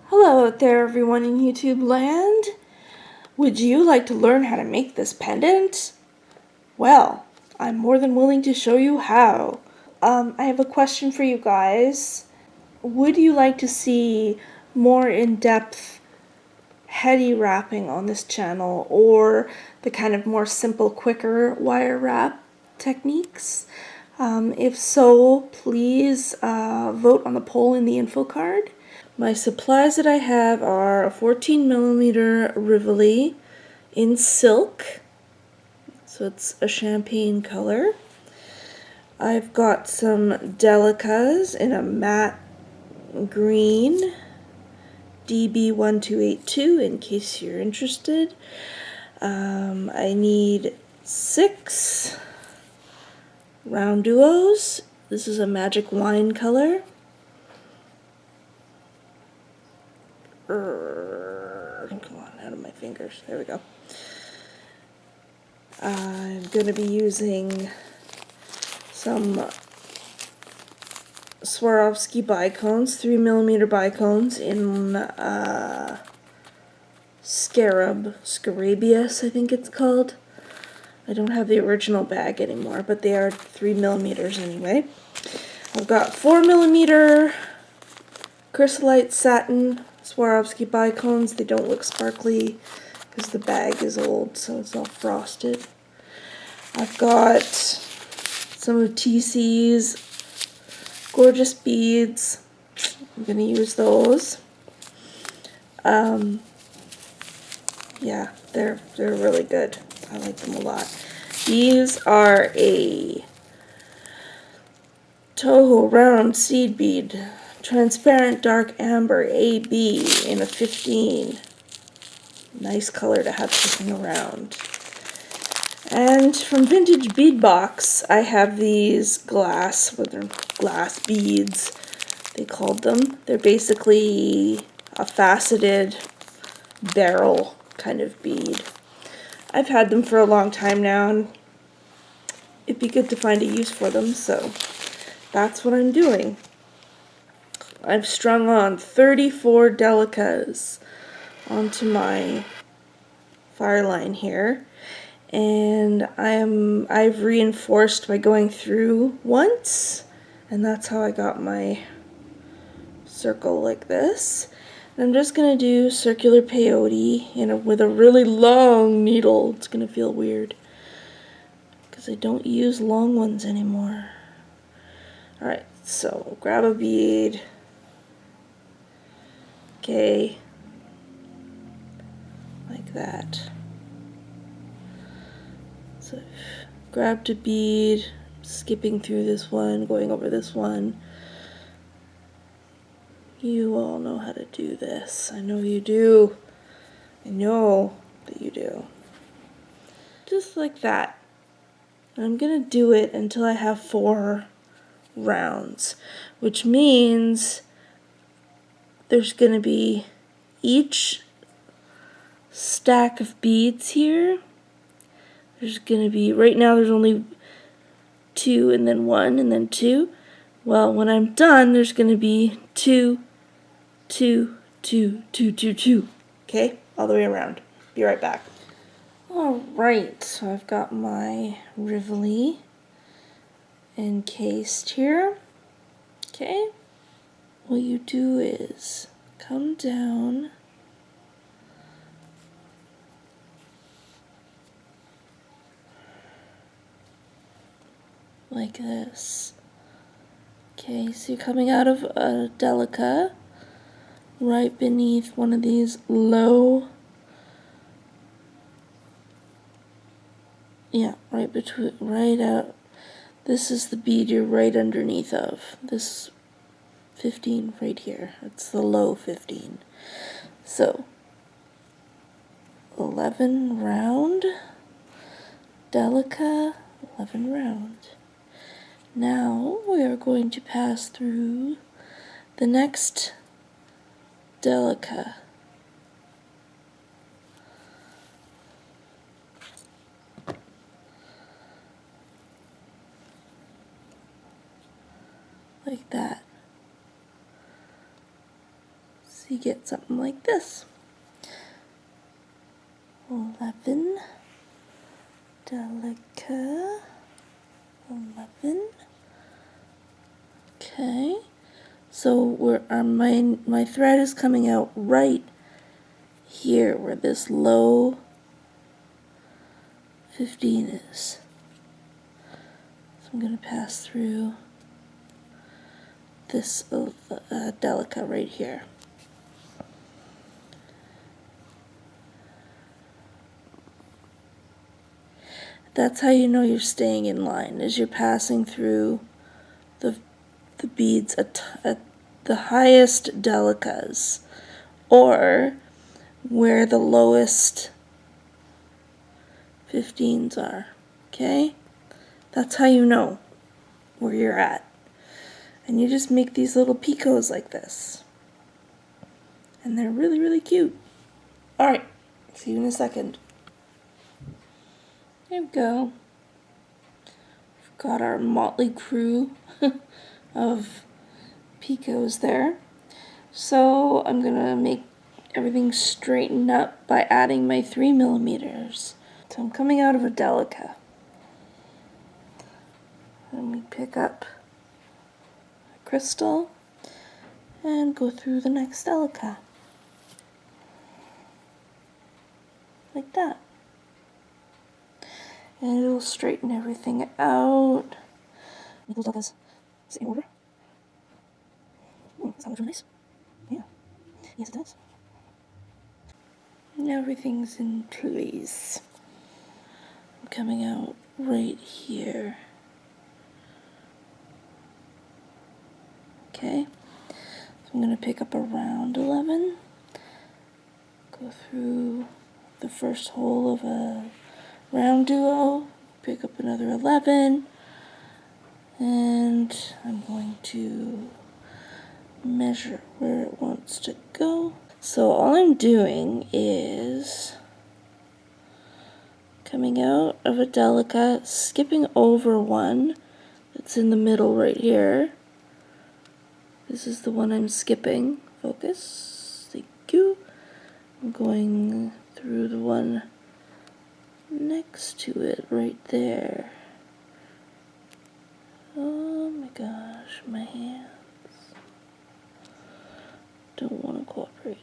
Hello out there, everyone in YouTube land. Would you like to learn how to make this pendant? Well, I'm more than willing to show you how. I have a question for you guys. Would you like to see more in-depth heady wrapping on this channel, or the kind of more simple, quicker wire wrap techniques? If so, please vote on the poll in the info card. My supplies that I have are a 14mm Rivoli in silk, so it's a champagne color. I've got some Delicas in a matte green, DB1282, in case you're interested. I need 6 round duos. This is a magic wine color. Come on, out of my fingers. There we go. I'm going to be using some Swarovski bicones, 3mm bicones in Scarabeus, I think it's called. I don't have the original bag anymore, but they are 3mm anyway. I've got 4mm chrysolite satin Swarovski bicones. They don't look sparkly because the bag is old, so it's all frosted. I've got some of TC's gorgeous beads. I'm going to use those. Yeah, they're really good. I like them a lot. These are a Toho round seed bead, transparent dark amber AB in a 15. Nice color to have sitting around. And from Vintage Bead Box, I have these glass beads, they called them. They're basically a faceted barrel kind of bead. I've had them for a long time now, and it'd be good to find a use for them, so that's what I'm doing. I've strung on 34 Delicas onto my fire line here, and I've reinforced by going through once, and that's how I got my circle like this. And I'm just going to do circular peyote with a really long needle. It's going to feel weird because I don't use long ones anymore. Alright, so grab a bead. Okay, like that. So I've grabbed a bead, skipping through this one, going over this one. You all know how to do this. I know you do. I know that you do. Just like that. I'm going to do it until I have 4 rounds, which means there's going to be each stack of beads here. There's going to be, right now there's only 2 and then 1 and then 2. Well, when I'm done, there's going to be 2, 2, 2, 2, 2, 2. Okay? All the way around. Be right back. Alright, so I've got my Rivoli encased here. Okay? What you do is come down like this. Okay, so you're coming out of a Delica right beneath one of these low, right out. This is the bead you're right underneath of. This 15 right here. It's the low 15. So 11 round, Delica, 11 round. Now we are going to pass through the next Delica. like that. So you get something like this. 11 Delica, 11. Okay, so my thread is coming out right here where this low 15 is. So I'm going to pass through this Delica right here. That's how you know you're staying in line, is you're passing through the beads at the highest Delicas, or where the lowest 15s are. Okay? That's how you know where you're at. And you just make these little picots like this. And they're really, really cute. Alright, see you in a second. There we go. We've got our motley crew of picots there. So I'm gonna make everything straighten up by adding my 3mm. So I'm coming out of a Delica. And we pick up a crystal and go through the next Delica. Like that. And it'll straighten everything out. Make those Delicas sit in order. Does that look really nice? Yeah. Yes, it does. Now everything's in place. I'm coming out right here. Okay. So I'm going to pick up a round 11. Go through the first hole of a round duo. Pick up another 11. And I'm going to measure where it wants to go. So all I'm doing is coming out of a Delica, skipping over one that's in the middle right here. This is the one I'm skipping. Focus. Thank you. I'm going through the one next to it right there. Oh my gosh, my hands don't want to cooperate.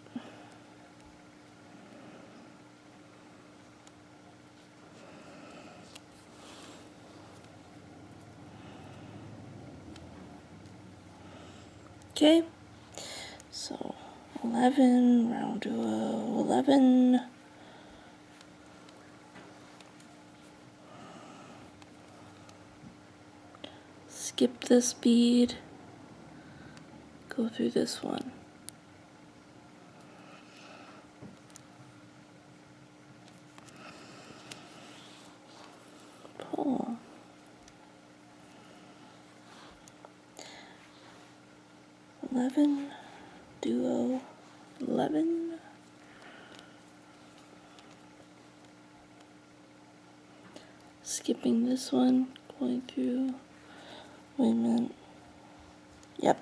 Okay, so 11, round duo, 11. Skip this bead, go through this one. Pull. Duo, 11. Skipping this one, going through, wait a minute, yep.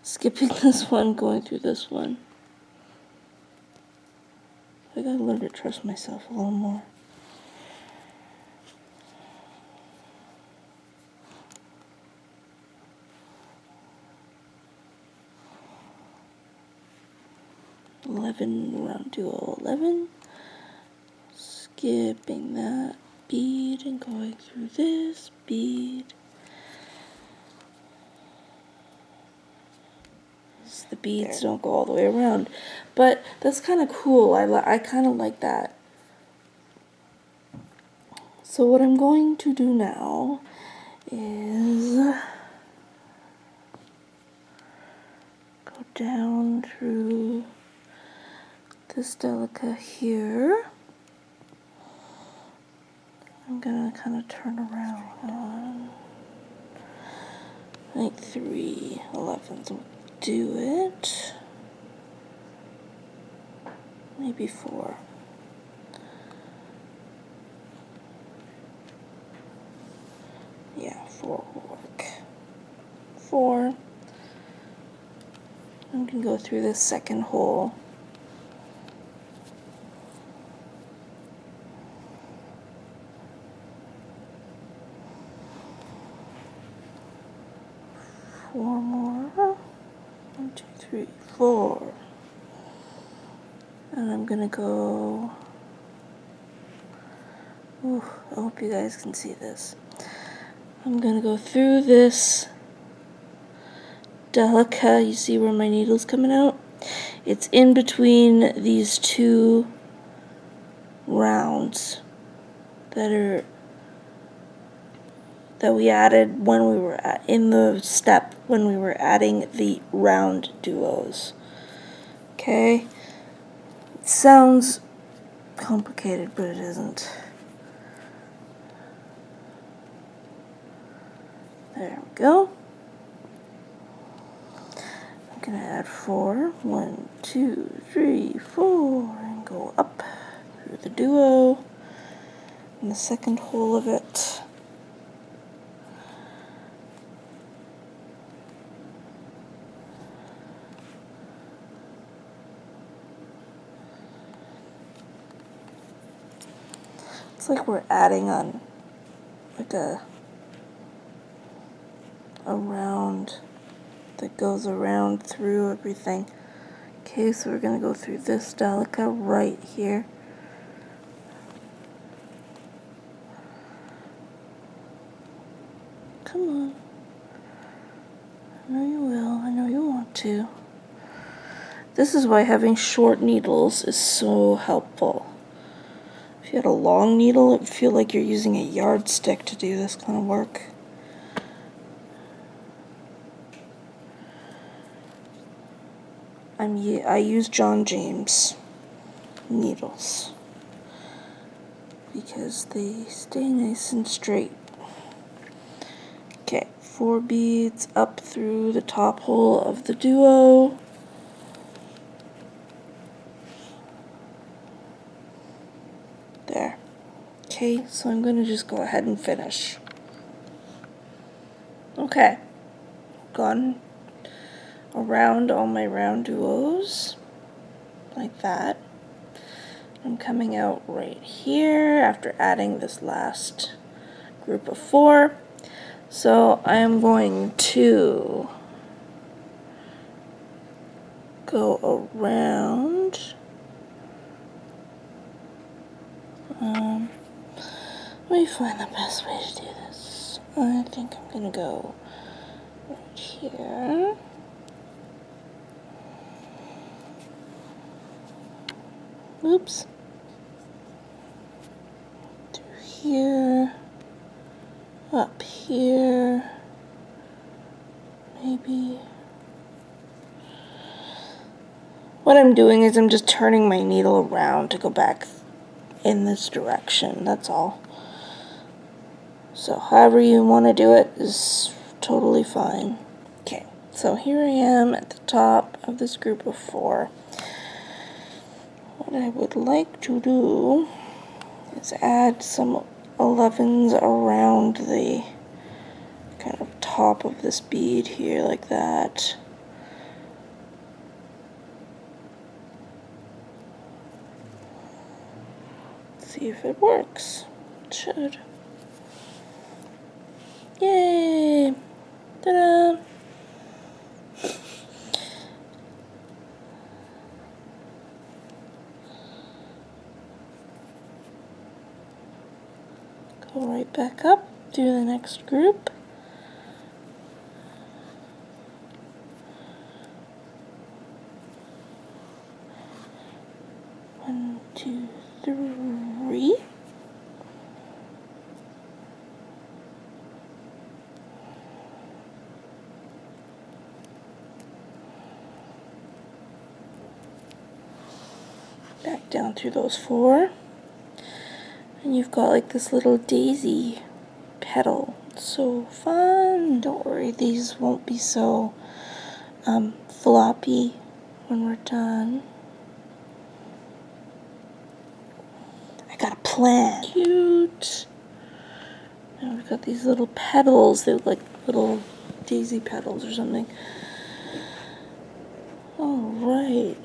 Skipping this one, going through this one. I gotta learn to trust myself a little more. Round duo 11. Skipping that bead and going through this bead. The beads don't go all the way around, but that's kind of cool. I kind of like that. So what I'm going to do now is go down through this Delica here. I'm gonna kind of turn around on like 3 11s will do it. Maybe 4. Yeah, 4 will work. 4. I'm going to go through this second hole. Four more. 1, 2, 3, 4. And I'm gonna go. Ooh, I hope you guys can see this. I'm gonna go through this delica. You see where my needle's coming out? It's in between these two rounds that we added when we were in the step when we were adding the round duos. Okay, it sounds complicated, but it isn't. There we go. I'm gonna add 4. 1, 2, 3, 4, and go up through the duo in the second hole of it. It's like we're adding on like a round that goes around through everything. Okay, so we're going to go through this delica right here. Come on. I know you will. I know you want to. This is why having short needles is so helpful. If you had a long needle, it would feel like you're using a yardstick to do this kind of work. I use John James needles because they stay nice and straight. Okay, 4 beads up through the top hole of the duo. There. Okay, so I'm going to just go ahead and finish. Okay, gone around all my round duos like that. I'm coming out right here after adding this last group of 4. So I am going to go around. Let me find the best way to do this. I think I'm going to go right here. Oops. Through here. Up here. Maybe. What I'm doing is I'm just turning my needle around to go back in this direction. That's all. So however you want to do it is totally fine. Okay, so here I am at the top of this group of 4. What I would like to do is add some 11s around the kind of top of this bead here, like that. See if it works. It should. Yay! Ta-da! Go right back up, do the next group. One, 2, 3. Back down through those 4. And you've got like this little daisy petal. It's so fun. Don't worry, these won't be so floppy when we're done. I got a plan. Cute. And we've got these little petals. They look like little daisy petals or something. All right.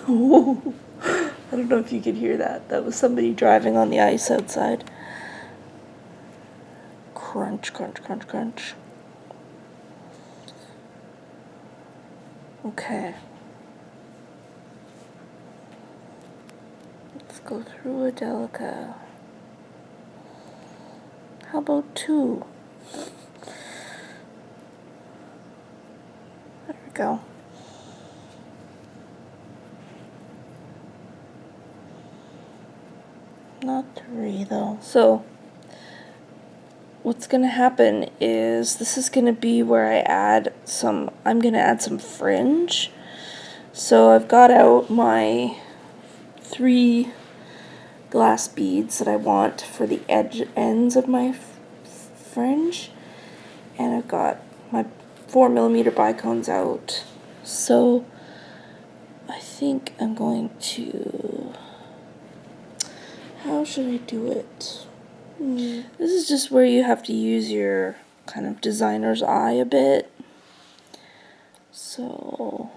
Ooh. I don't know if you could hear that. That was somebody driving on the ice outside. Crunch, crunch, crunch, crunch. Okay. Let's go through a Delica. How about 2? There we go. Not 3 though. So what's gonna happen is this is gonna be where I'm gonna add some fringe. So I've got out my 3 glass beads that I want for the ends of my fringe, and I've got my 4mm bicones out. So I think I'm going to, how should I do it? This is just where you have to use your kind of designer's eye a bit. So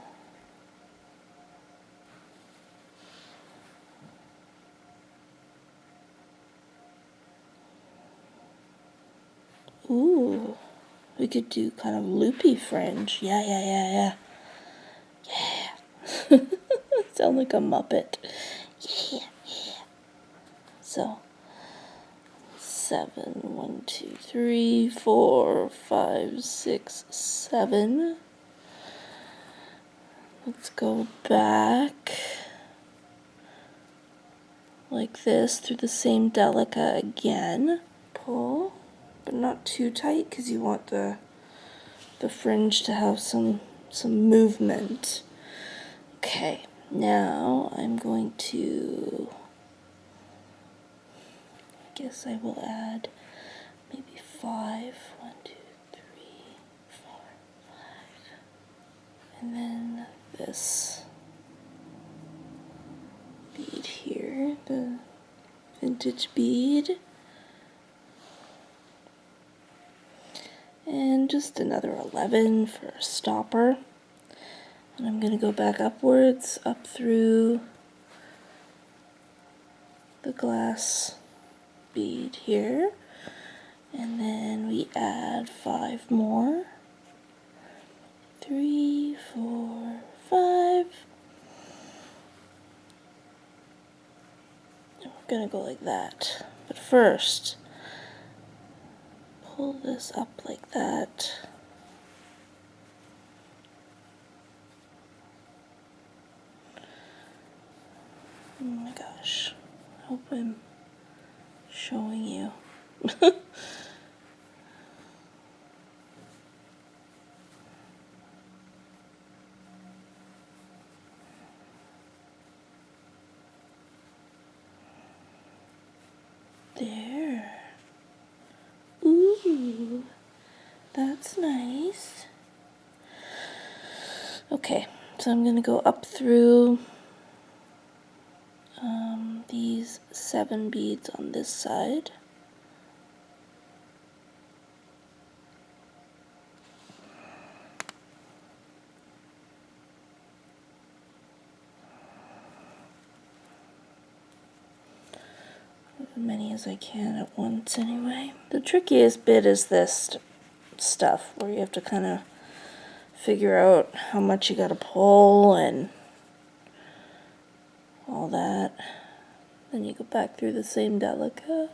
ooh, we could do kind of loopy fringe. Yeah. Sound like a Muppet. Yeah. So 7, 1, 2, 3, 4, 5, 6, 7. Let's go back like this through the same Delica again. Pull, but not too tight because you want the fringe to have some movement. Okay, now I'm going to, I guess I will add maybe 5. 1, 2, 3, 4, 5. And then this bead here, the vintage bead. And just another 11 for a stopper. And I'm going to go back upwards, up through the glass bead here. And then we add 5 more. 3, 4, 5. And we're going to go like that. But first, pull this up like that. Oh my gosh, I hope I'm showing you. There. Ooh, that's nice. Okay, so I'm going to go up through these 7 beads on this side. As many as I can at once anyway. The trickiest bit is this stuff where you have to kind of figure out how much you got to pull and all that. Then you go back through the same Delica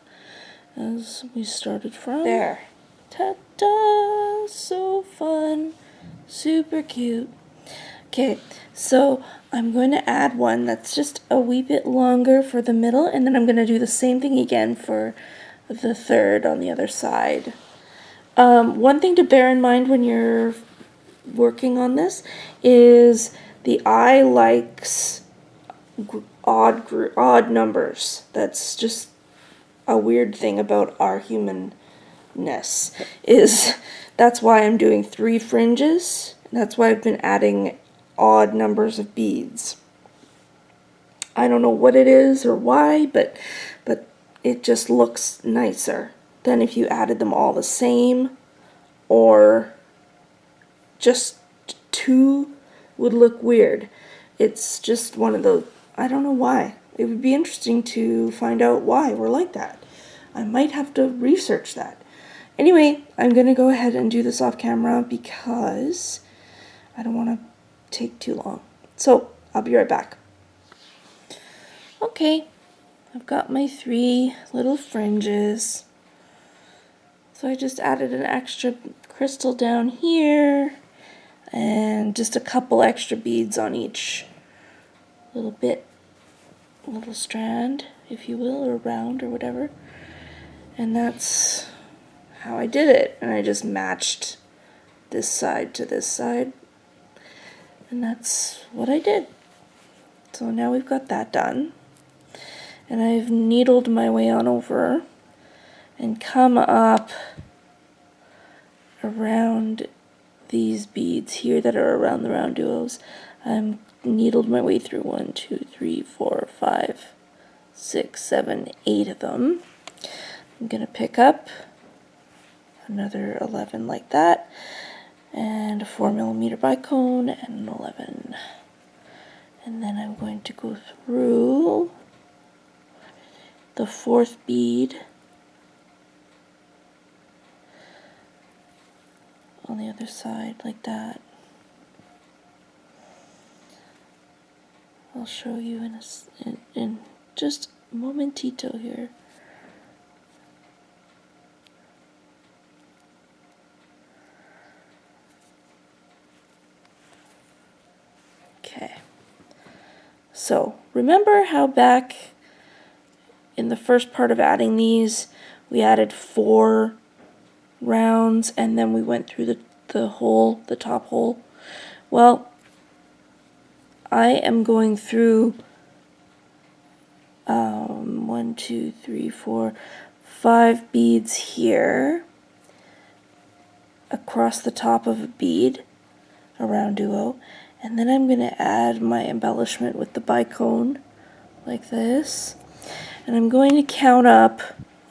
as we started from. There. Ta-da! So fun. Super cute. Okay, so I'm going to add one that's just a wee bit longer for the middle, and then I'm going to do the same thing again for the third on the other side. One thing to bear in mind when you're working on this is the eye likes odd numbers. That's just a weird thing about our humanness. That's why I'm doing 3 fringes. That's why I've been adding odd numbers of beads. I don't know what it is or why, but it just looks nicer than if you added them all the same or just two would look weird. It's just one of those, I don't know why. It would be interesting to find out why we're like that. I might have to research that. Anyway, I'm going to go ahead and do this off camera because I don't want to take too long. So, I'll be right back. Okay, I've got my 3 little fringes. So I just added an extra crystal down here and just a couple extra beads on each little strand, if you will, or round or whatever. And that's how I did it. And I just matched this side to this side. And that's what I did. So now we've got that done. And I've needled my way on over and come up around these beads here that are around the round duos. I'm needled my way through 1, 2, 3, 4, 5, 6, 7, 8 of them. I'm going to pick up another 11 like that, and a 4mm bicone, and an 11. And then I'm going to go through the 4th bead on the other side like that. I'll show you in just a momentito here. Okay. So, remember how back in the first part of adding these, we added 4 rounds and then we went through the hole, the top hole? Well, I am going through 1, 2, 3, 4, 5 beads here across the top of a bead, a round duo, and then I'm going to add my embellishment with the bicone like this, and I'm going to count up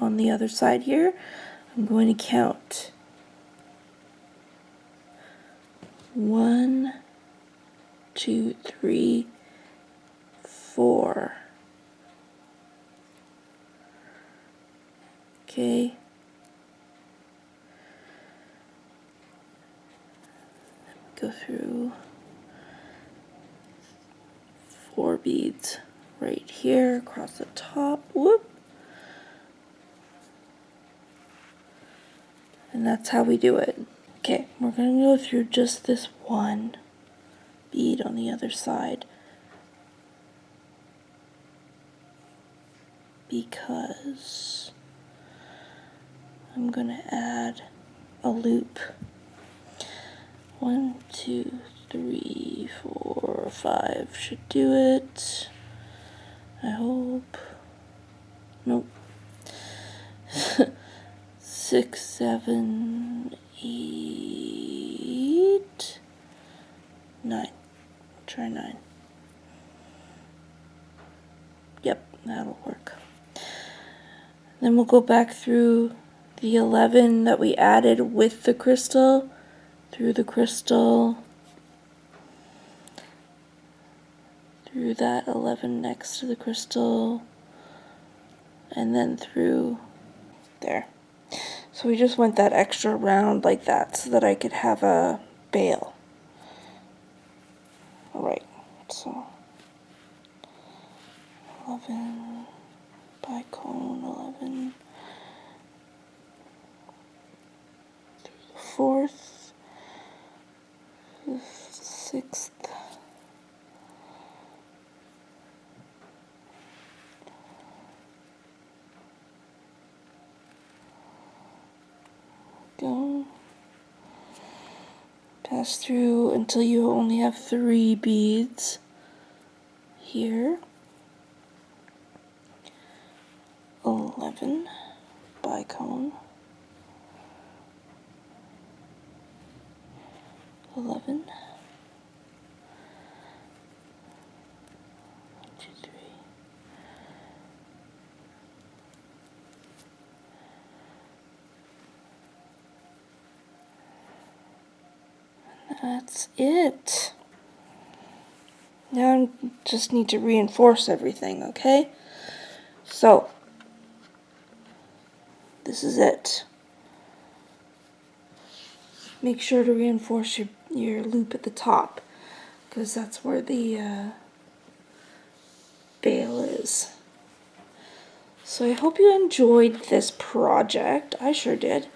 on the other side here. I'm going to count 1, 2, 3, 4. Okay. Go through 4 beads right here across the top. Whoop. And that's how we do it. Okay, we're going to go through just this one bead on the other side, because I'm going to add a loop. 1, 2, 3, 4, 5 should do it. I hope. Nope. 6, 7, 8, 9. Try 9. Yep, that'll work. Then we'll go back through the 11 that we added with the crystal, through the crystal, through that 11 next to the crystal, and then through there. So we just went that extra round like that so that I could have a bail. Alright, so 11, bicone, 11, through the 4th, the 6th, go, pass through until you only have 3 beads here. 11, bicone, 11, 1, 2, 3, that's it. Now I just need to reinforce everything, okay? So, this is it. Make sure to reinforce your loop at the top, because that's where the bail is. So I hope you enjoyed this project. I sure did.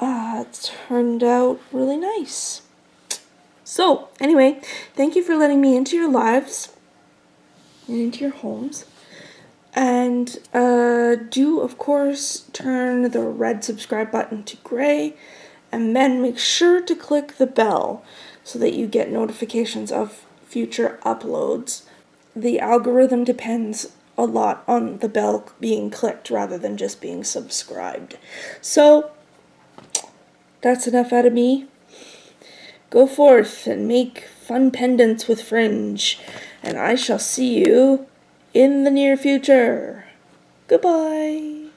It turned out really nice. So, anyway, thank you for letting me into your lives and into your homes. And do, of course, turn the red subscribe button to gray. And then make sure to click the bell so that you get notifications of future uploads. The algorithm depends a lot on the bell being clicked rather than just being subscribed. So, that's enough out of me. Go forth and make fun pendants with Fringe, and I shall see you in the near future. Goodbye.